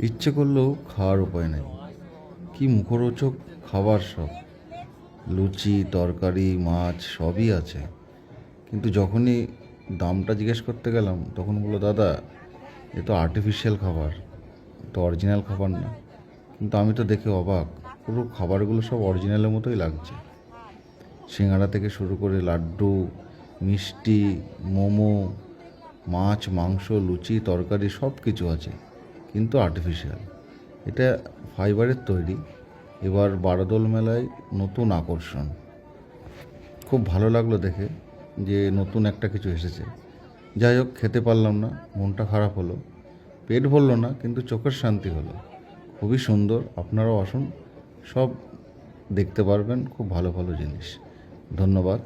ইচ্ছে করলেও খাওয়ার উপায় নেই। কি মুখরোচক খাবার সব! লুচি, তরকারি, মাছ সবই আছে। কিন্তু যখনই দামটা জিজ্ঞেস করতে গেলাম তখন বললো, দাদা এ তো আর্টিফিশিয়াল খাবার, তো অরিজিনাল খাবার না। কিন্তু আমি তো দেখে অবাক, পুরো খাবারগুলো সব অরিজিনালের মতোই লাগছে। সিঙ্গাড়া থেকে শুরু করে লাড্ডু, মিষ্টি, মোমো, মাছ, মাংস, লুচি, তরকারি সব কিছু আছে, কিন্তু আর্টিফিশিয়াল। এটা ফাইবারের তৈরি। এবার বারোদোল মেলায় নতুন আকর্ষণ। খুব ভালো লাগলো দেখে যে নতুন একটা কিছু এসেছে। যাই হোক, খেতে পারলাম না, মনটা খারাপ হলো। পেট ভরল না, কিন্তু চোখের শান্তি হলো। খুবই সুন্দর, আপনারাও আসুন, সব দেখতে পারবেন, খুব ভালো ভালো জিনিস। ধন্যবাদ।